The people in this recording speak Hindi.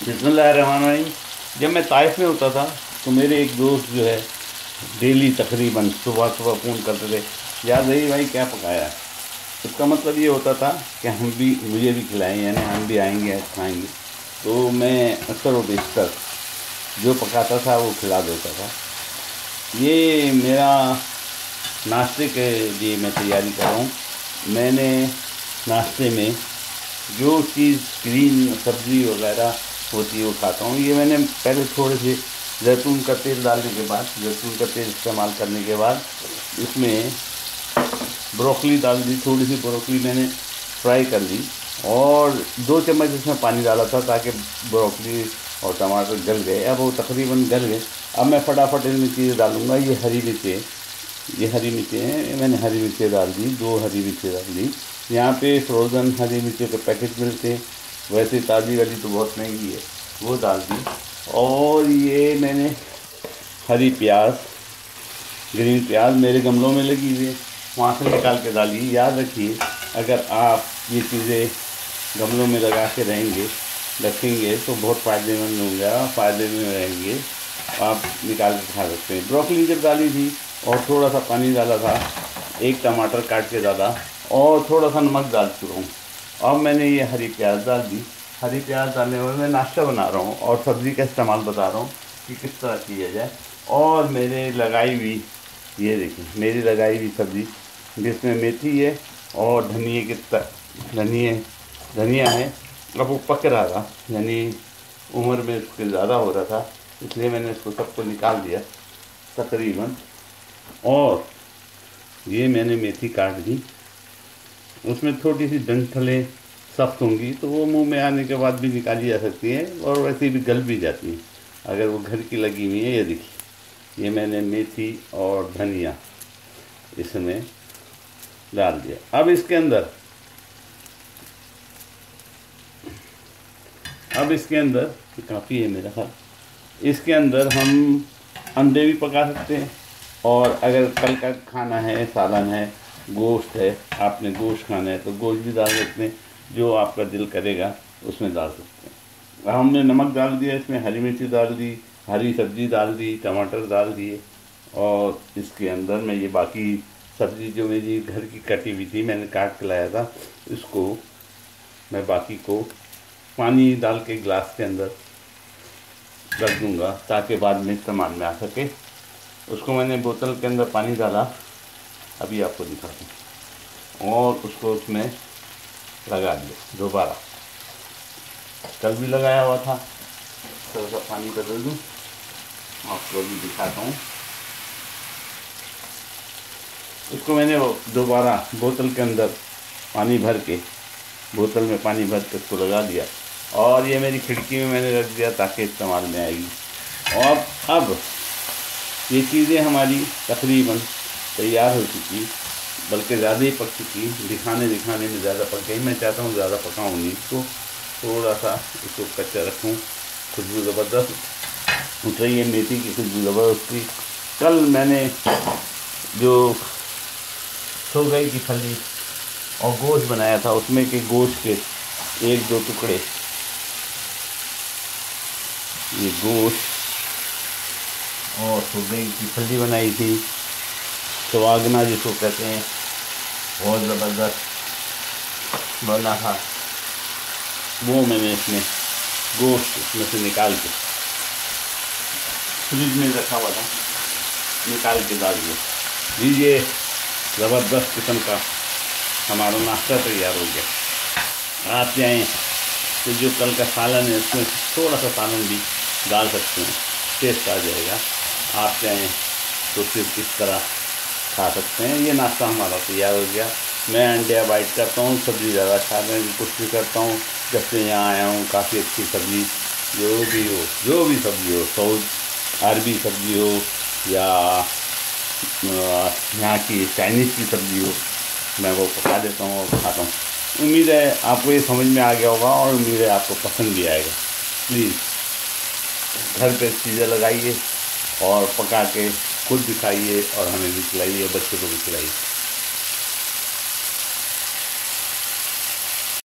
बिस्मिल्लाहिर्रहमानिर्रहीम। जब मैं ताइफ में होता था तो मेरे एक दोस्त जो है डेली तकरीबन सुबह सुबह फ़ोन करते थे, यार रही भाई क्या पकाया है। इसका मतलब ये होता था कि हम भी मुझे भी खिलाएं, यानी हम भी आएंगे खाएंगे। तो मैं अक्सर व बेशतर जो पकाता था वो खिला देता था। ये मेरा नाश्ते के लिए मैं तैयारी कर रहा हूँ। मैंने नाश्ते में जो चीज़ ग्रीन सब्ज़ी वगैरह होती है वो खाता हूँ। ये मैंने पहले थोड़े से जैतून का तेल डालने के बाद, जैतून का तेल इस्तेमाल करने के बाद इसमें ब्रोकली डाल दी। थोड़ी सी ब्रोकली मैंने फ्राई कर ली और 2 चम्मच इसमें पानी डाला था ताकि ब्रोकली और टमाटर गल गए। अब वो तकरीबन गल गए। अब मैं फटाफट इनमें चीज़ें डालूँगा। ये हरी मिर्चें, ये हरी मिर्चें हैं, मैंने हरी मिर्चें डाल दी, 2 हरी मिर्चें डाल दी। यहाँ पे फ्रोज़न हरी मिर्चों के पैकेट मिलते हैं, वैसे ताज़ी वाली तो बहुत महंगी है, वो डाल दी। और ये मैंने हरी प्याज, ग्रीन प्याज मेरे गमलों में लगी हुई है, वहाँ से निकाल के डाली। याद रखिए, अगर आप ये चीज़ें गमलों में लगा के रखेंगे तो बहुत फ़ायदेमंद होंगे, फ़ायदे में रहेंगे, आप निकाल के खा सकते हैं। ब्रोकली जब डाली थी और थोड़ा सा पानी डाला था, 1 टमाटर काट के डाला और थोड़ा सा नमक डाल चुका हूँ। अब मैंने ये हरी प्याज डाल दी। हरी प्याज डालने में मैं नाश्ता बना रहा हूँ और सब्ज़ी का इस्तेमाल बता रहा हूँ कि किस तरह किया जाए। और मेरे लगाई हुई, ये देखिए मेरी लगाई हुई सब्ज़ी जिसमें मेथी है और धनिया है। अब वो पक रहा था, यानी उम्र में उसके ज़्यादा हो रहा था, इसलिए मैंने इसको सबको निकाल दिया तकरीबन। और ये मैंने मेथी काट दी, उसमें थोड़ी सी डंठलें सख्त होंगी तो वो मुंह में आने के बाद भी निकाली जा सकती है और वैसे भी गल भी जाती है अगर वो घर की लगी हुई है। ये देखिए, ये मैंने मेथी और धनिया इसमें डाल दिया। अब इसके अंदर काफ़ी है मेरा ख्याल, इसके अंदर हम अंडे भी पका सकते हैं। और अगर कल का खाना है, सालन है, गोश्त है, आपने गोश्त खाना है तो गोश्त भी डाल सकते हैं, जो आपका दिल करेगा उसमें डाल सकते हैं। हमने नमक डाल दिया, इसमें हरी मिर्ची डाल दी, हरी सब्ज़ी डाल दी, टमाटर डाल दिए। और इसके अंदर मैं ये बाकी सब्ज़ी जो मेरी घर की कटी हुई थी, मैंने काट के लाया था, इसको मैं बाकी को पानी डाल के गिलास के अंदर रख दूँगा ताकि बाद में इस्तेमाल में आ सके। उसको मैंने बोतल के अंदर पानी डाला, अभी आपको दिखाता हूँ, और उसको उसमें लगा दिया दोबारा। कल भी लगाया हुआ था, थोड़ा सा पानी बदल दूँ, आपको भी दिखाता हूँ। इसको मैंने दोबारा बोतल के अंदर पानी भर के, बोतल में पानी भर के उसको लगा दिया और ये मेरी खिड़की में मैंने रख दिया ताकि इस्तेमाल में आएगी। और अब ये चीज़ें हमारी तकरीबन तैयार हो चुकी, बल्कि ज़्यादा ही पक चुकी। दिखाने में ज़्यादा पक गई। मैं चाहता हूँ ज़्यादा पकाऊँ नहीं इसको, थोड़ा सा इसको कच्चा रखूँ। खुशबू ज़बरदस्त उठ रही है, मेथी की खुशबू ज़बरदस्त थी। कल मैंने जो सोरगई की फली और गोश्त बनाया था, उसमें के गोश्त के 1-2 टुकड़े, ये गोश्त और सोरगई की फली बनाई थी, सुहागना जिसको कहते हैं, बहुत ज़बरदस्त बना था। वो मैंने इसमें गोश्त इसमें से निकाल के फ्रिज में रखा हुआ था, निकाल के डाल दिया। लीजिए, ज़बरदस्त किस्म का हमारा नाश्ता तैयार हो गया। आप चाहें तो जो कल का सालन है उसमें थोड़ा सा सालन भी डाल सकते हैं, टेस्ट आ जाएगा। आप चाहें तो सिर्फ इस तरह खा सकते हैं। ये नाश्ता हमारा तैयार हो गया। मैं अंडे अवॉइड करता हूँ, सब्ज़ी ज़्यादा खाने की कोशिश करता हूँ। जब से यहाँ आया हूँ काफ़ी अच्छी सब्ज़ी जो भी सब्ज़ी हो, साउथ अरबी सब्ज़ी हो या यहाँ की चाइनीज़ की सब्ज़ी हो, मैं वो पका देता हूँ और खाता हूँ। उम्मीद है आपको ये समझ में आ गया होगा और उम्मीद है आपको पसंद भी आएगा। प्लीज़ घर पे चीज़ें लगाइए और पका के खुद भी खाइए और हमें भी खिलाइए, बच्चों को भी खिलाइए।